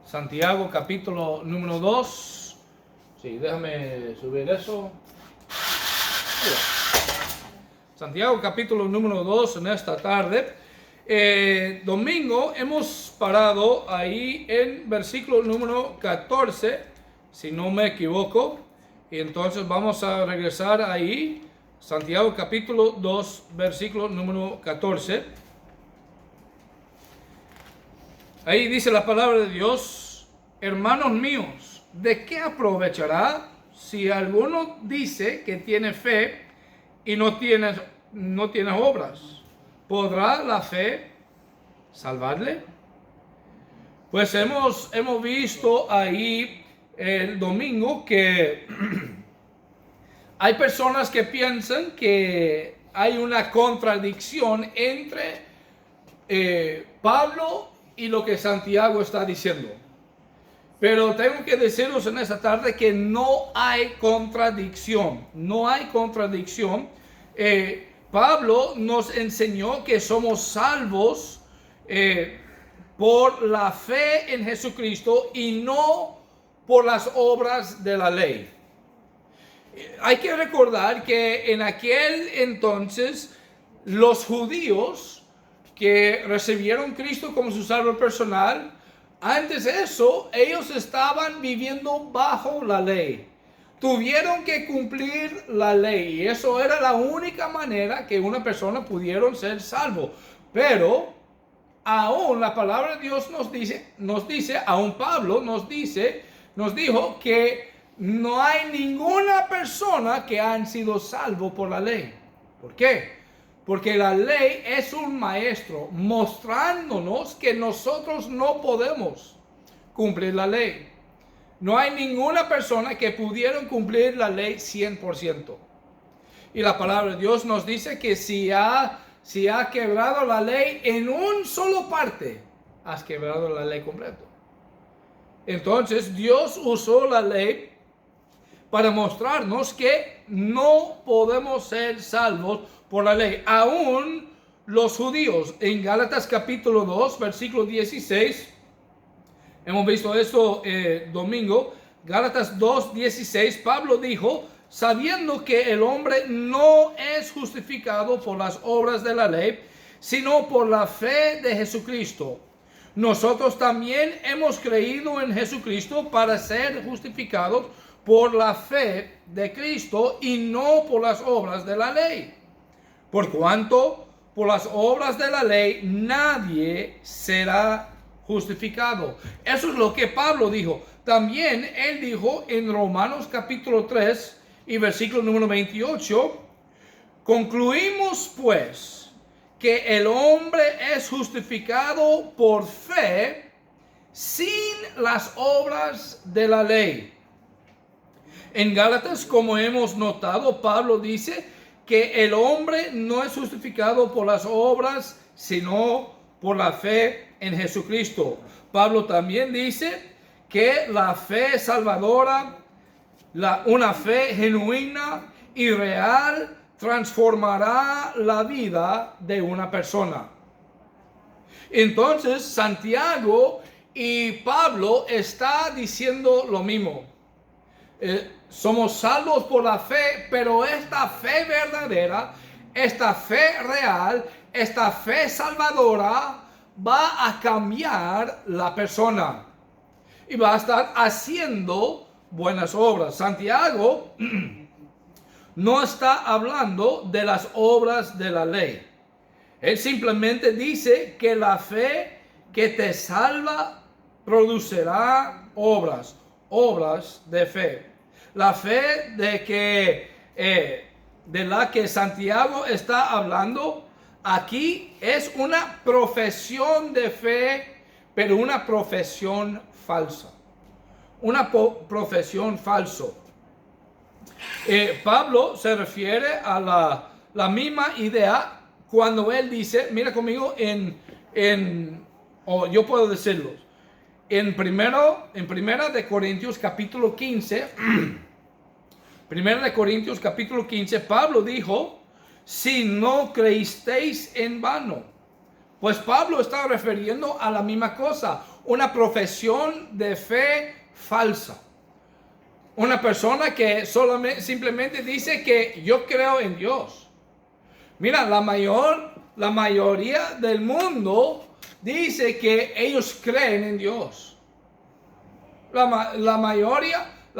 Santiago capítulo número 2. Sí, déjame subir eso. Santiago capítulo número 2 en esta tarde. Domingo hemos parado ahí en versículo número 14, si no me equivoco. Y entonces vamos a regresar ahí. Santiago capítulo 2, versículo número 14. Ahí dice la palabra de Dios: hermanos míos, ¿de qué aprovechará si alguno dice que tiene fe y no tiene obras? ¿Podrá la fe salvarle? Pues hemos visto ahí el domingo que hay personas que piensan que hay una contradicción entre Pablo y lo que Santiago está diciendo. Pero tengo que deciros en esta tarde que no hay contradicción. No hay contradicción. Pablo nos enseñó que somos salvos por la fe en Jesucristo y no por las obras de la ley. Hay que recordar que en aquel entonces los judíos que recibieron a Cristo como su Salvador personal, antes de eso, ellos estaban viviendo bajo la ley. Tuvieron que cumplir la ley. Y eso era la única manera que una persona pudiera ser salvo. Pero aún la palabra de Dios nos dice, aún Pablo nos dijo que no hay ninguna persona que han sido salvo por la ley. ¿Por qué? Porque la ley es un maestro mostrándonos que nosotros no podemos cumplir la ley. No hay ninguna persona que pudiera cumplir la ley 100%. Y la palabra de Dios nos dice que si ha quebrado la ley en un solo parte, has quebrado la ley completa. Entonces Dios usó la ley para mostrarnos que no podemos ser salvos por la ley. Aún los judíos, en Gálatas capítulo 2, versículo 16, hemos visto esto domingo, Gálatas 2, 16, Pablo dijo: sabiendo que el hombre no es justificado por las obras de la ley, sino por la fe de Jesucristo. Nosotros también hemos creído en Jesucristo para ser justificados por la fe de Cristo y no por las obras de la ley. Por cuanto por las obras de la ley nadie será justificado. Eso es lo que Pablo dijo. También él dijo en Romanos capítulo 3 y versículo número 28: concluimos pues que el hombre es justificado por fe sin las obras de la ley. En Gálatas, como hemos notado, Pablo dice que el hombre no es justificado por las obras, sino por la fe en Jesucristo. Pablo también dice que la fe salvadora, una fe genuina y real, transformará la vida de una persona. Entonces, Santiago y Pablo están diciendo lo mismo. Somos salvos por la fe, pero esta fe verdadera, esta fe real, esta fe salvadora va a cambiar la persona y va a estar haciendo buenas obras. Santiago no está hablando de las obras de la ley. Él simplemente dice que la fe que te salva producirá obras de fe. La fe de la que Santiago está hablando aquí es una profesión de fe, pero una profesión falsa. Una profesión falso. Pablo se refiere a la misma idea cuando él dice, mira conmigo yo puedo decirlo, en primera de Corintios capítulo 15, Primera de Corintios capítulo 15, Pablo dijo: si no creísteis en vano, Pues Pablo está refiriendo a la misma cosa, una profesión de fe falsa. Una persona que simplemente dice que yo creo en Dios. Mira, la mayoría del mundo dice que ellos creen en Dios. La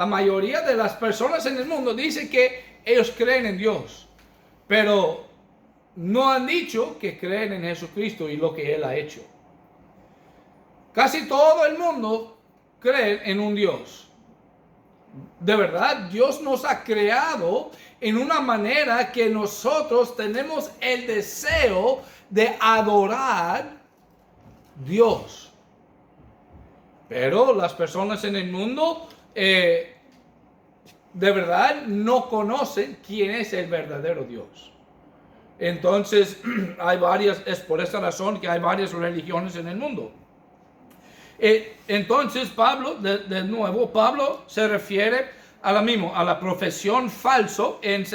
mayoría de las personas en el mundo dice que ellos creen en Dios. Pero no han dicho que creen en Jesucristo y lo que Él ha hecho. Casi todo el mundo cree en un Dios. De verdad, Dios nos ha creado en una manera que nosotros tenemos el deseo de adorar a Dios. Pero las personas en el mundo de verdad no conocen quién es el verdadero Dios. Entonces, es por esta razón que hay varias religiones en el mundo. Entonces, de nuevo, Pablo se refiere a la profesión falso en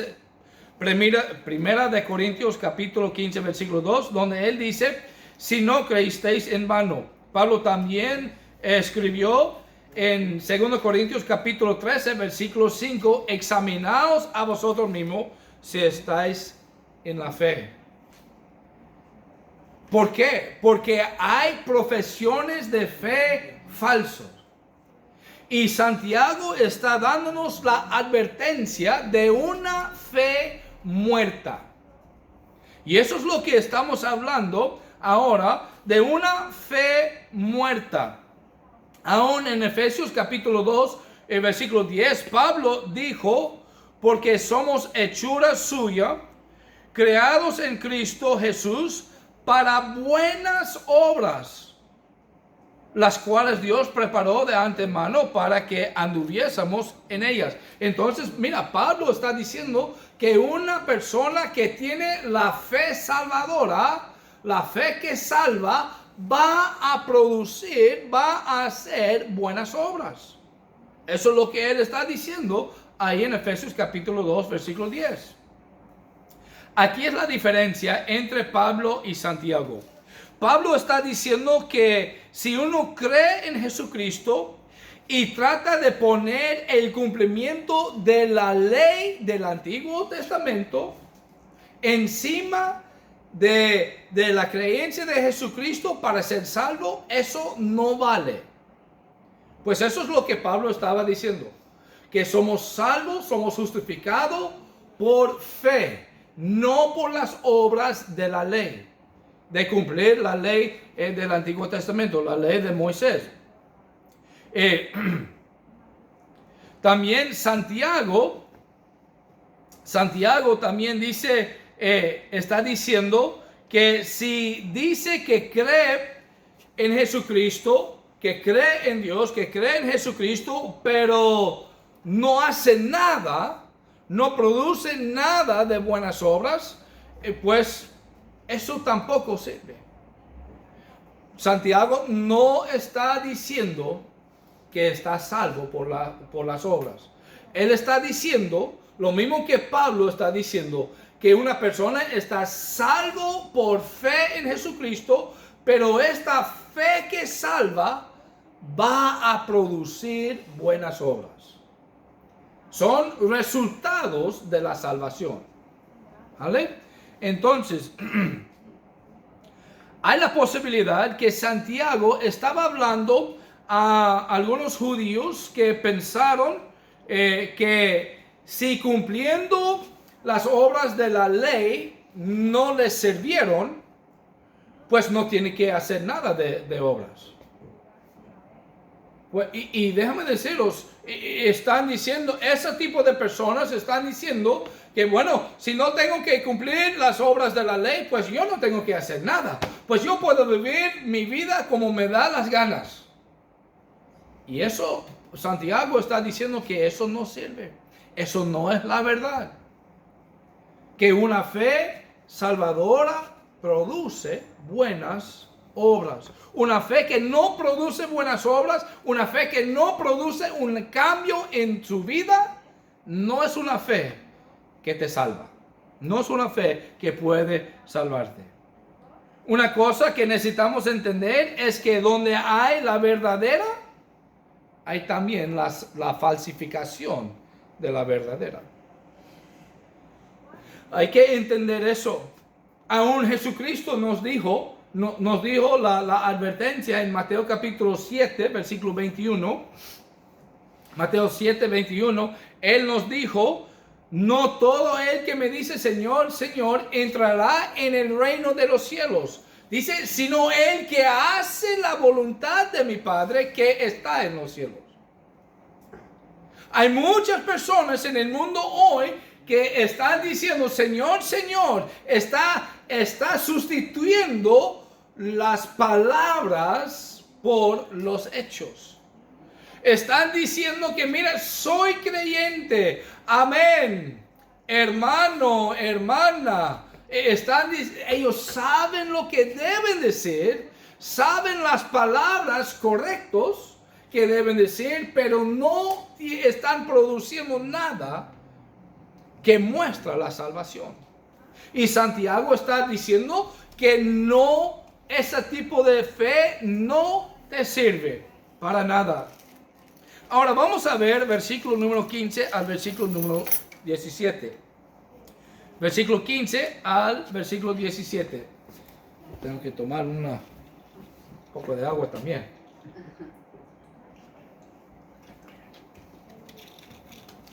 primera de Corintios capítulo 15, versículo 2, donde él dice, si no creísteis en vano. Pablo también escribió en 2 Corintios capítulo 13, versículo 5, examinaos a vosotros mismos si estáis en la fe. ¿Por qué? Porque hay profesiones de fe falsos. Y Santiago está dándonos la advertencia de una fe muerta. Y eso es lo que estamos hablando ahora, de una fe muerta. Aún en Efesios capítulo 2, versículo 10, Pablo dijo, porque somos hechura suya, creados en Cristo Jesús para buenas obras, las cuales Dios preparó de antemano para que anduviésemos en ellas. Entonces, mira, Pablo está diciendo que una persona que tiene la fe salvadora, la fe que salva, va a hacer buenas obras. Eso es lo que él está diciendo ahí en Efesios capítulo 2, versículo 10. Aquí es la diferencia entre Pablo y Santiago. Pablo está diciendo que si uno cree en Jesucristo y trata de poner el cumplimiento de la ley del Antiguo Testamento encima de la creencia de Jesucristo para ser salvo, eso no vale. Pues eso es lo que Pablo estaba diciendo, que somos salvos, somos justificados por fe, no por las obras de la ley, de cumplir la ley del Antiguo Testamento, la ley de Moisés. También Santiago también dice, está diciendo que si dice que cree en Jesucristo, que cree en Dios, que cree en Jesucristo, pero no hace nada, no produce nada de buenas obras, pues eso tampoco sirve. Santiago no está diciendo que está salvo por las obras. Él está diciendo lo mismo que Pablo está diciendo, que una persona está salvo por fe en Jesucristo, pero esta fe que salva va a producir buenas obras. Son resultados de la salvación. ¿Vale? Entonces, hay la posibilidad que Santiago estaba hablando a algunos judíos que pensaron que si cumpliendo las obras de la ley no les sirvieron, pues no tiene que hacer nada de obras. Pues, y déjame deciros, están diciendo, ese tipo de personas están diciendo que bueno, si no tengo que cumplir las obras de la ley, pues yo no tengo que hacer nada. Pues yo puedo vivir mi vida como me da las ganas. Y eso, Santiago está diciendo que eso no sirve. Eso no es la verdad. Que una fe salvadora produce buenas obras. Una fe que no produce buenas obras, una fe que no produce un cambio en tu vida, no es una fe que te salva. No es una fe que puede salvarte. Una cosa que necesitamos entender es que donde hay la verdadera, hay también la falsificación de la verdadera. Hay que entender eso. Aún Jesucristo nos dijo la advertencia en Mateo capítulo 7, versículo 21. Mateo 7, 21. Él nos dijo: no todo el que me dice Señor, Señor, entrará en el reino de los cielos. Dice, sino el que hace la voluntad de mi Padre que está en los cielos. Hay muchas personas en el mundo hoy que están diciendo Señor, Señor. Está sustituyendo las palabras por los hechos. Están diciendo que mira, soy creyente. Amén. Hermano, hermana. Ellos saben lo que deben decir. Saben las palabras correctas que deben decir, pero no están produciendo nada que muestra la salvación. Y Santiago está diciendo que no, ese tipo de fe no te sirve para nada. Ahora vamos a ver versículo número 15 al versículo número 17. Versículo 15 al versículo 17. Tengo que tomar un poco de agua también.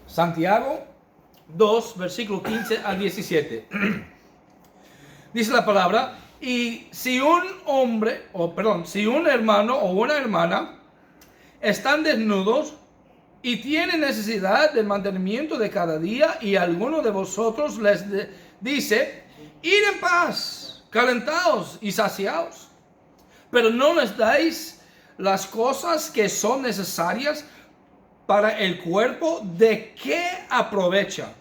Santiago 2, versículo 15 al 17. Dice la palabra: y si un hermano o una hermana están desnudos y tienen necesidad del mantenimiento de cada día, y alguno de vosotros les dice: id en paz, calentaos y saciaos, pero no les dais las cosas que son necesarias para el cuerpo, ¿de qué aprovecha?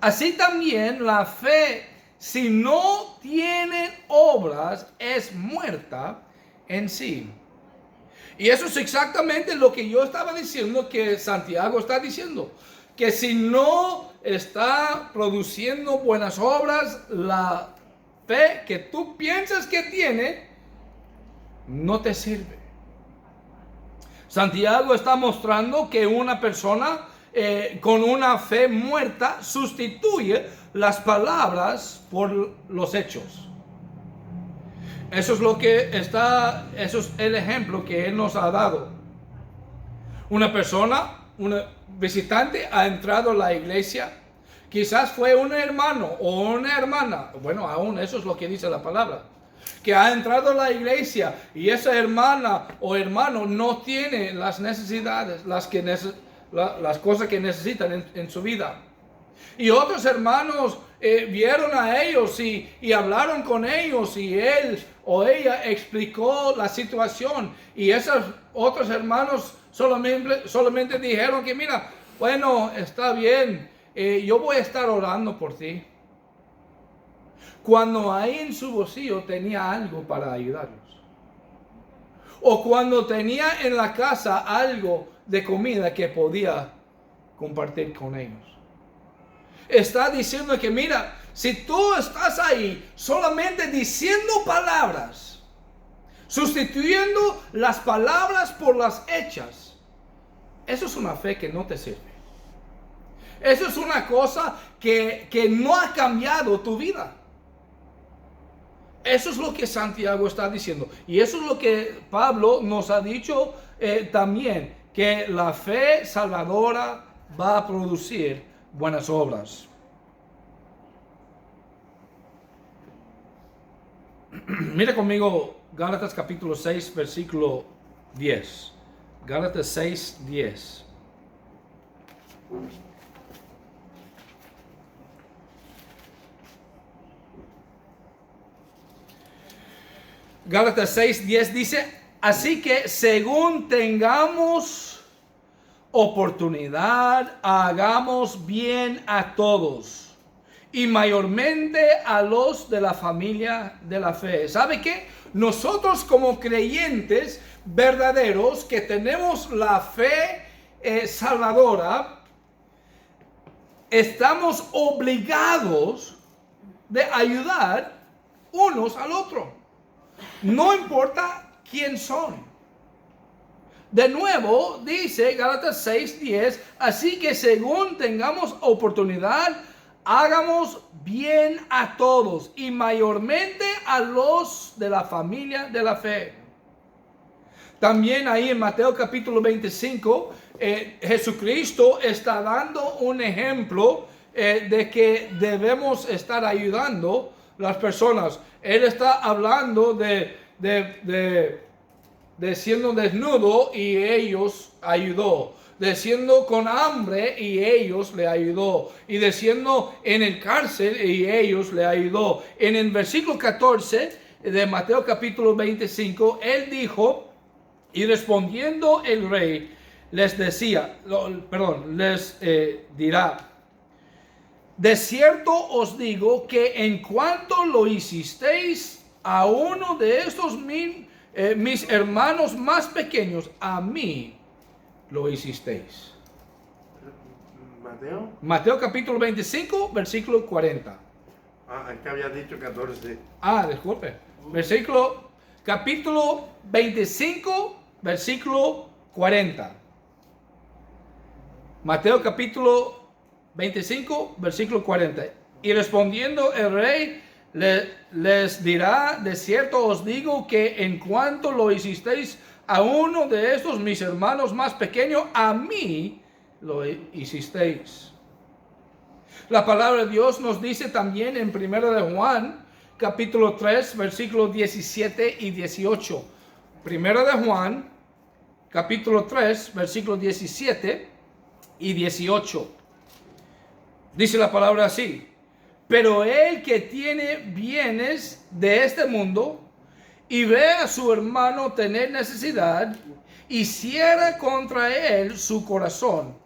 Así también la fe, si no tiene obras, es muerta en sí. Y eso es exactamente lo que yo estaba diciendo, que Santiago está diciendo. Que si no está produciendo buenas obras, la fe que tú piensas que tiene, no te sirve. Santiago está mostrando que una persona con una fe muerta sustituye las palabras por los hechos. Eso es el ejemplo que él nos ha dado. Una persona, un visitante ha entrado a la iglesia, quizás fue un hermano o una hermana, bueno, aún eso es lo que dice la palabra, que ha entrado a la iglesia y esa hermana o hermano no tiene las necesidades, las cosas que necesitan en su vida. Y otros hermanos vieron a ellos y hablaron con ellos, y él o ella explicó la situación, y esos otros hermanos solamente dijeron que mira, bueno, está bien, yo voy a estar orando por ti. Cuando ahí en su bolsillo tenía algo para ayudarlos, o cuando tenía en la casa algo de comida que podía compartir con ellos. Está diciendo que mira, si tú estás ahí solamente diciendo palabras, sustituyendo las palabras por las hechas, eso es una fe que no te sirve. Eso es una cosa que no ha cambiado tu vida. Eso es lo que Santiago está diciendo. Y eso es lo que Pablo nos ha dicho también, que la fe salvadora va a producir buenas obras. Mira conmigo Gálatas capítulo 6, versículo 10. Gálatas 6, 10. Gálatas 6, 10 dice: así que según tengamos oportunidad, hagamos bien a todos, y mayormente a los de la familia de la fe. ¿Sabe qué? Nosotros como creyentes verdaderos que tenemos la fe salvadora, estamos obligados de ayudar unos al otro. No importa quién son. De nuevo, dice Gálatas 6:10, así que según tengamos oportunidad, hagamos bien a todos y mayormente a los de la familia de la fe. También ahí en Mateo capítulo 25, Jesucristo está dando un ejemplo de que debemos estar ayudando las personas. Él está hablando de siendo desnudo y ellos ayudó, de siendo con hambre y ellos le ayudó, y de siendo en el cárcel y ellos le ayudó. En el versículo 14 de Mateo capítulo 25, él dijo, y respondiendo el rey, les dirá, de cierto os digo que en cuanto lo hicisteis a uno de estos mis hermanos más pequeños, a mí lo hicisteis. Mateo capítulo 25, versículo 40. Acá había dicho 14. Disculpe. Capítulo 25, versículo 40. Mateo capítulo 25, versículo 40. Y respondiendo el rey, les dirá, de cierto os digo que en cuanto lo hicisteis a uno de estos mis hermanos más pequeños, a mí lo hicisteis. La palabra de Dios nos dice también en 1 de Juan, capítulo 3, versículos 17 y 18. 1 de Juan, capítulo 3, versículos 17 y 18. Dice la palabra así. Pero el que tiene bienes de este mundo y ve a su hermano tener necesidad y cierra contra él su corazón,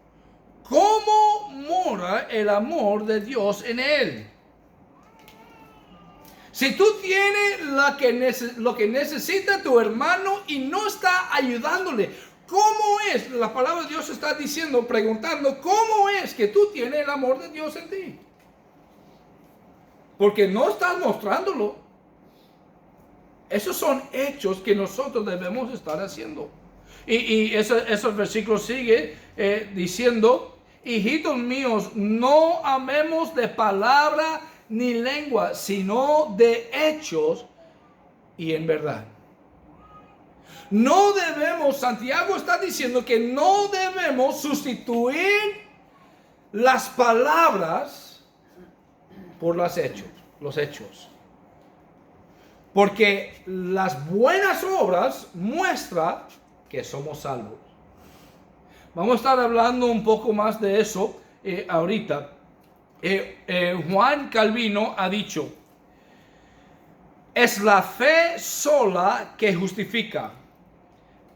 ¿cómo mora el amor de Dios en él? Si tú tienes lo que necesita tu hermano y no está ayudándole, ¿cómo es? La palabra de Dios está diciendo, preguntando, ¿cómo es que tú tienes el amor de Dios en ti? Porque no estás mostrándolo. Esos son hechos que nosotros debemos estar haciendo. Y esos versículos sigue diciendo, hijitos míos, no amemos de palabra ni lengua, sino de hechos y en verdad. No debemos, Santiago está diciendo que no debemos sustituir las palabras por los hechos. Porque las buenas obras muestran que somos salvos. Vamos a estar hablando un poco más de eso ahorita. Juan Calvino ha dicho, es la fe sola que justifica,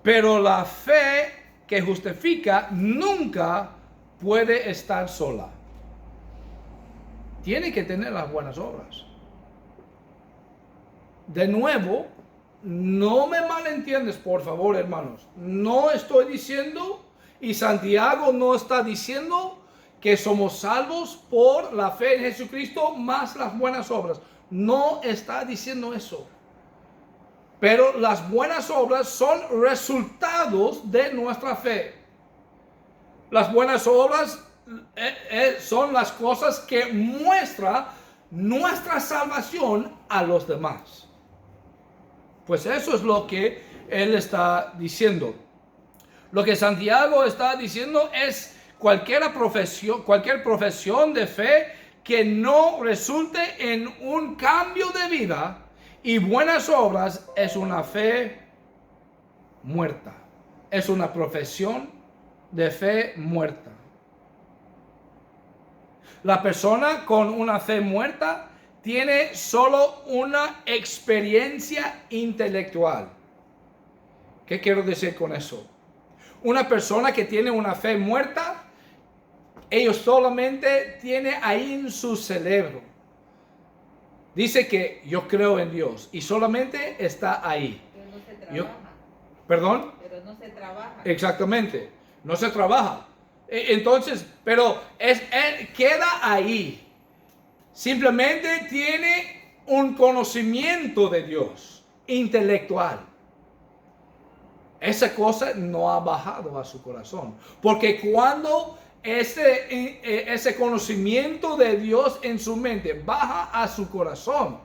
pero la fe que justifica nunca puede estar sola. Tiene que tener las buenas obras. De nuevo, no me malentiendes, por favor, hermanos. No estoy diciendo, y Santiago no está diciendo, que somos salvos por la fe en Jesucristo más las buenas obras. No está diciendo eso. Pero las buenas obras son resultados de nuestra fe. Las buenas obras son las cosas que muestran nuestra salvación a los demás. Pues eso es lo que él está diciendo. Lo que Santiago está diciendo es cualquier profesión de fe que no resulte en un cambio de vida y buenas obras es una fe muerta. Es una profesión de fe muerta. La persona con una fe muerta tiene solo una experiencia intelectual. ¿Qué quiero decir con eso? Una persona que tiene una fe muerta, ellos solamente tiene ahí en su cerebro. Dice que yo creo en Dios y solamente está ahí. Pero no se trabaja. ¿Perdón? Pero no se trabaja. Exactamente, no se trabaja. Entonces, pero queda ahí. Simplemente tiene un conocimiento de Dios intelectual. Esa cosa no ha bajado a su corazón. Porque cuando ese conocimiento de Dios en su mente baja a su corazón,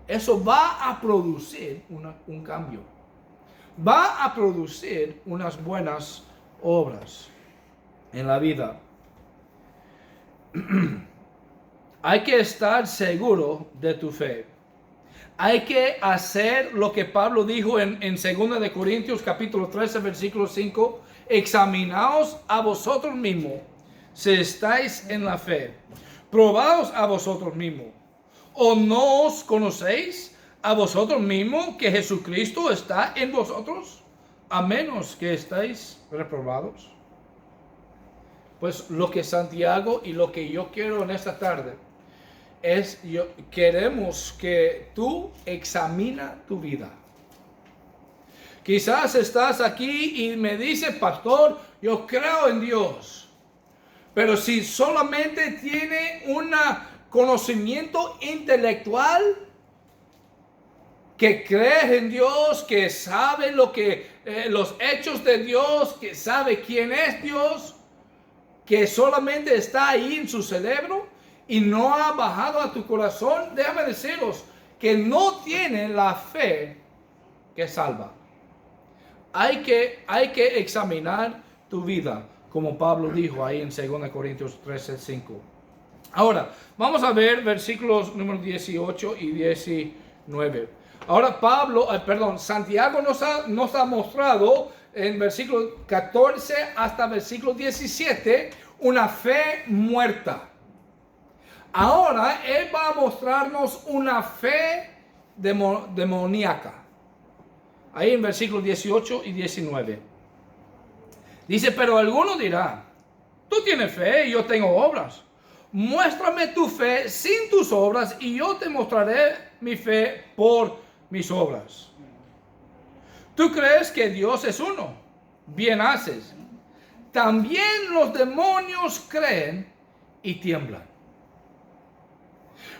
eso va a producir un cambio. Va a producir unas buenas obras en la vida. Hay que estar seguro de tu fe. Hay que hacer lo que Pablo dijo en 2 de Corintios capítulo 13 versículo 5. Examinaos a vosotros mismos si estáis en la fe. Probaos a vosotros mismos. ¿O no os conocéis a vosotros mismos que Jesucristo está en vosotros? A menos que estéis reprobados. Pues lo que Santiago y lo que yo quiero en esta tarde queremos que tú examina tu vida. Quizás estás aquí y me dices, pastor, yo creo en Dios. Pero si solamente tiene un conocimiento intelectual, que crees en Dios, que sabe los hechos de Dios, que sabe quién es Dios, que solamente está ahí en su cerebro y no ha bajado a tu corazón, déjame deciros que no tiene la fe que salva. Hay que examinar tu vida, como Pablo dijo ahí en 2 Corintios 13, 5. Ahora, vamos a ver versículos número 18 y 19. Ahora Santiago nos ha mostrado en versículo 14 hasta versículo 17 una fe muerta. Ahora Él va a mostrarnos una fe demoníaca. Ahí en versículos 18 y 19. Dice, pero alguno dirá, tú tienes fe y yo tengo obras. Muéstrame tu fe sin tus obras y yo te mostraré mi fe por mis obras. ¿Tú crees que Dios es uno? Bien haces. También los demonios creen y tiemblan.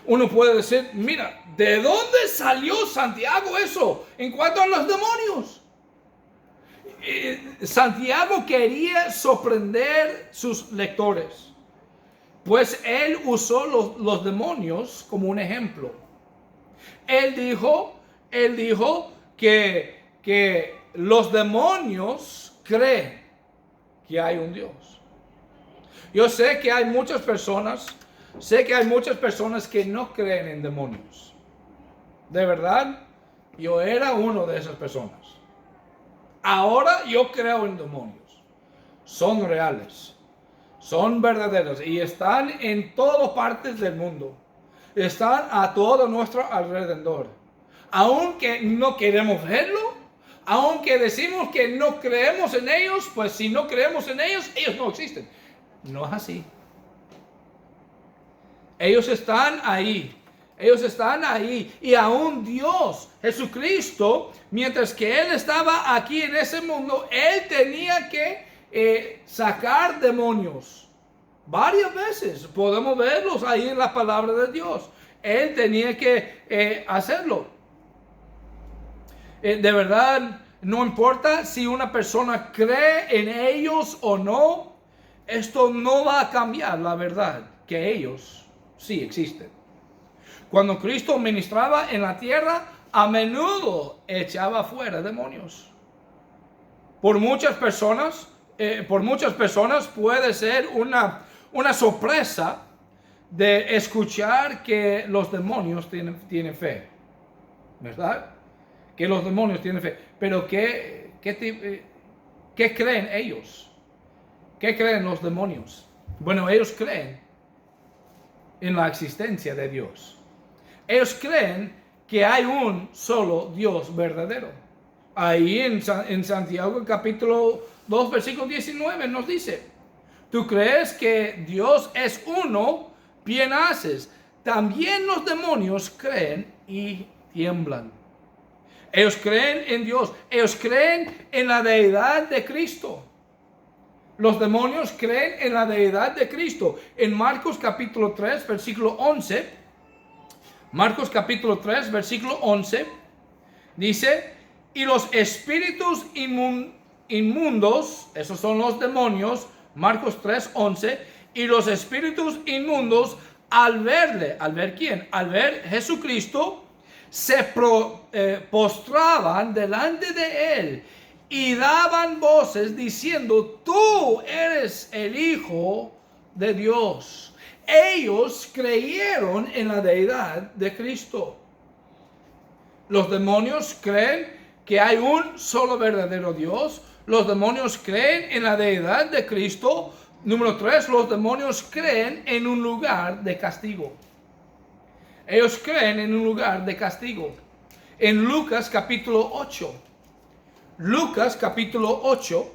Uno puede decir, mira, ¿de dónde salió Santiago eso en cuanto a los demonios? Santiago quería sorprender sus lectores, pues él usó los demonios como un ejemplo. Él dijo que los demonios creen que hay un Dios. Yo sé que hay muchas personas que no creen en demonios. De verdad, yo era uno de esas personas. Ahora yo creo en demonios. Son reales, son verdaderos y están en todas partes del mundo. Están a todo nuestro alrededor. Aunque no queremos verlo, aunque decimos que no creemos en ellos, pues si no creemos en ellos, ellos no existen. No es así. Ellos están ahí. Ellos están ahí. Y aún Dios, Jesucristo, mientras que Él estaba aquí en ese mundo, Él tenía que sacar demonios. Varias veces podemos verlos ahí en la palabra de Dios. Él tenía que hacerlo. De verdad, no importa si una persona cree en ellos o no, esto no va a cambiar la verdad que ellos sí existen. Cuando Cristo ministraba en la tierra, a menudo echaba fuera demonios. Por muchas personas puede ser una sorpresa de escuchar que los demonios tienen fe, ¿verdad? Que los demonios tienen fe. Pero ¿qué creen ellos? ¿Qué creen los demonios? Bueno, ellos creen en la existencia de Dios. Ellos creen que hay un solo Dios verdadero. Ahí en Santiago capítulo 2 versículo 19 nos dice: tú crees que Dios es uno, bien haces. También los demonios creen y tiemblan. Ellos creen en Dios. Ellos creen en la deidad de Cristo. Los demonios creen en la deidad de Cristo. En Marcos capítulo 3 versículo 11, Marcos capítulo 3, versículo 11, dice, y los espíritus inmundos, esos son los demonios, Marcos 3, 11, y los espíritus inmundos al verle, ¿al ver quién? Al ver Jesucristo, se postraban delante de él y daban voces diciendo, tú eres el Hijo de Dios. Ellos creyeron en la deidad de Cristo. Los demonios creen que hay un solo verdadero Dios. Los demonios creen en la deidad de Cristo. Número 3, los demonios creen en un lugar de castigo. Ellos creen en un lugar de castigo. En Lucas capítulo 8. Lucas capítulo 8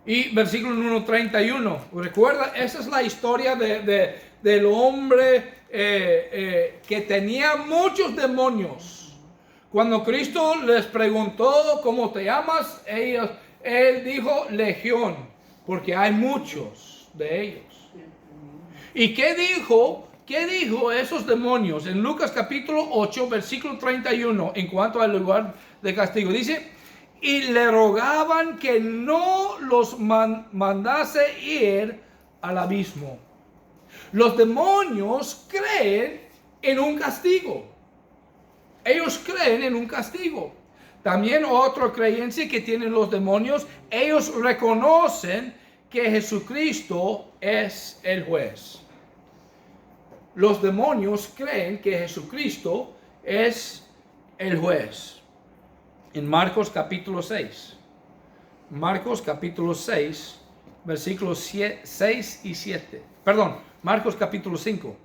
y versículo número 31. Recuerda, esa es la historia del hombre que tenía muchos demonios. Cuando Cristo les preguntó, ¿cómo te llamas? Él dijo, Legión, porque hay muchos de ellos. ¿Y qué dijo esos demonios? En Lucas capítulo 8, versículo 31, en cuanto al lugar de castigo, dice, y le rogaban que no los mandase ir al abismo. Los demonios creen en un castigo. Ellos creen en un castigo. También otra creencia que tienen los demonios, ellos reconocen que Jesucristo es el juez. Los demonios creen que Jesucristo es el juez. En Marcos capítulo 6. Marcos capítulo 6, versículos 6 y 7. Perdón, Marcos capítulo 5.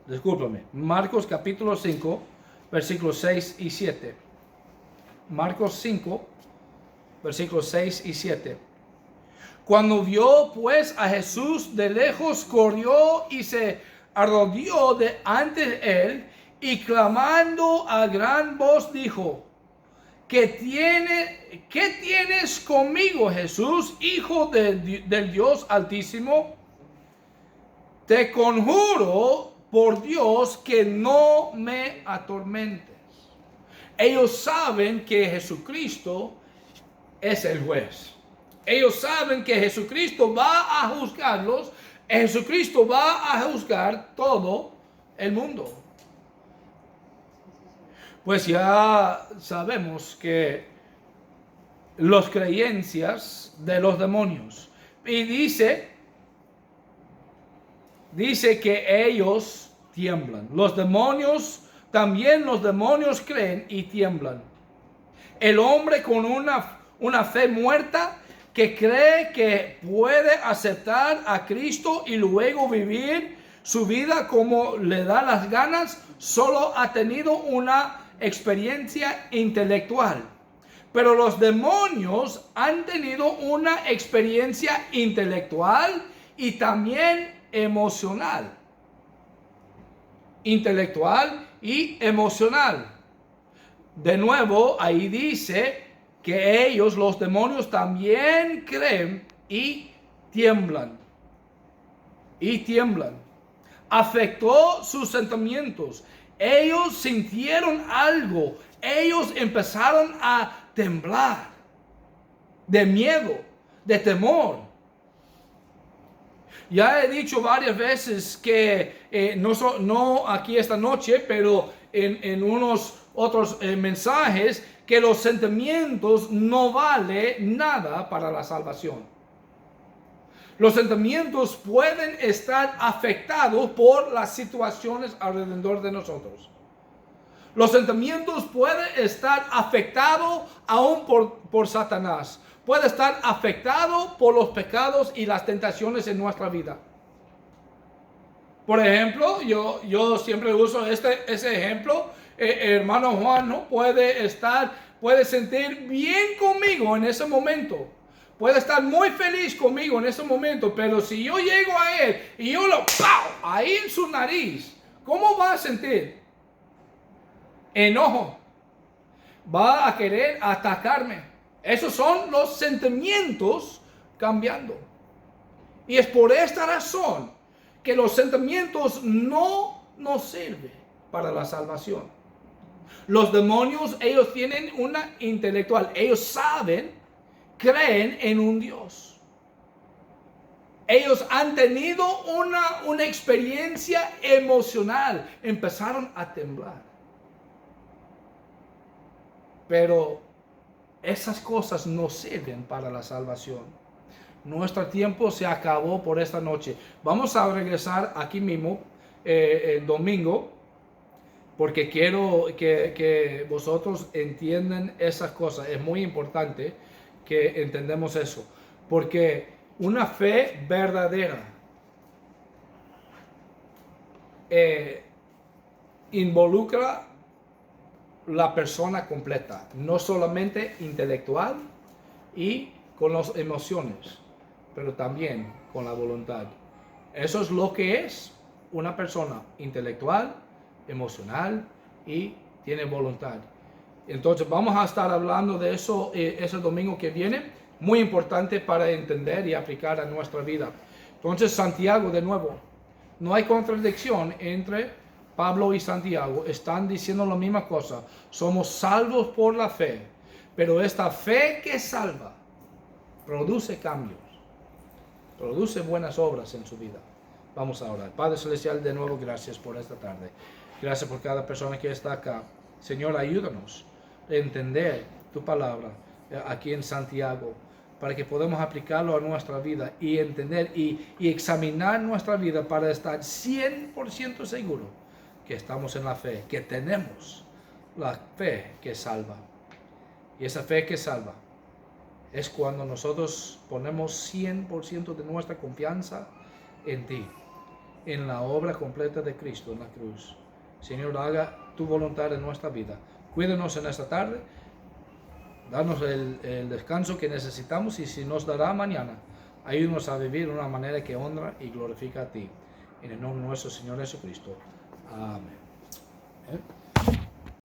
Discúlpame. Marcos capítulo 5, versículos 6 y 7. Marcos 5, versículos 6 y 7. Cuando vio pues a Jesús de lejos, corrió y se arrodilló ante él y clamando a gran voz dijo, ¿qué tienes conmigo, Jesús, Hijo del Dios Altísimo? Te conjuro por Dios que no me atormentes. Ellos saben que Jesucristo es el juez. Ellos saben que Jesucristo va a juzgarlos. Jesucristo va a juzgar todo el mundo. Pues ya sabemos que las creencias de los demonios. Y dice que ellos tiemblan. También los demonios creen y tiemblan. El hombre con una fe muerta que cree que puede aceptar a Cristo y luego vivir su vida como le da las ganas, solo ha tenido una experiencia intelectual. Pero los demonios han tenido una experiencia intelectual y también emocional. Intelectual y emocional. De nuevo, ahí dice que ellos, los demonios, también creen y tiemblan. Y tiemblan. Afectó sus sentimientos. Ellos sintieron algo. Ellos empezaron a temblar. De miedo, de temor. Ya he dicho varias veces que, no aquí esta noche, pero en unos otros mensajes, que los sentimientos no valen nada para la salvación. Los sentimientos pueden estar afectados por las situaciones alrededor de nosotros. Los sentimientos pueden estar afectados aún por Satanás. Puede estar afectado por los pecados y las tentaciones en nuestra vida. Por ejemplo, yo siempre uso ese ejemplo. Hermano Juan no puede sentir bien conmigo en ese momento. Puede estar muy feliz conmigo en ese momento, pero si yo llego a él y yo lo ¡pau! Ahí en su nariz, ¿cómo va a sentir? Enojo. Va a querer atacarme. Esos son los sentimientos cambiando. Y es por esta razón que los sentimientos no nos sirven para la salvación. Los demonios, ellos tienen una intelectual. Ellos saben, creen en un Dios. Ellos han tenido una experiencia emocional. Empezaron a temblar. Pero esas cosas no sirven para la salvación. Nuestro tiempo se acabó por esta noche. Vamos a regresar aquí mismo el domingo, porque quiero que vosotros entiendan esas cosas. Es muy importante que entendamos eso, porque una fe verdadera involucra la persona completa, no solamente intelectual y con las emociones, pero también con la voluntad. Eso es lo que es una persona intelectual, emocional y tiene voluntad. Entonces vamos a estar hablando de eso ese domingo que viene, muy importante para entender y aplicar a nuestra vida. Entonces Santiago, de nuevo, no hay contradicción entre Pablo y Santiago, están diciendo la misma cosa. Somos salvos por la fe, pero esta fe que salva produce cambios, produce buenas obras en su vida. Vamos a orar. Padre Celestial, de nuevo, gracias por esta tarde. Gracias por cada persona que está acá. Señor, ayúdanos a entender tu palabra aquí en Santiago, para que podamos aplicarlo a nuestra vida y entender y examinar nuestra vida para estar 100% seguro que estamos en la fe, que tenemos la fe que salva. Y esa fe que salva es cuando nosotros ponemos 100% de nuestra confianza en ti, en la obra completa de Cristo en la cruz. Señor, haga tu voluntad en nuestra vida. Cuídanos en esta tarde. Danos el descanso que necesitamos y si nos dará mañana, ayúdanos a vivir de una manera que honra y glorifica a ti. En el nombre de nuestro Señor Jesucristo. Amén.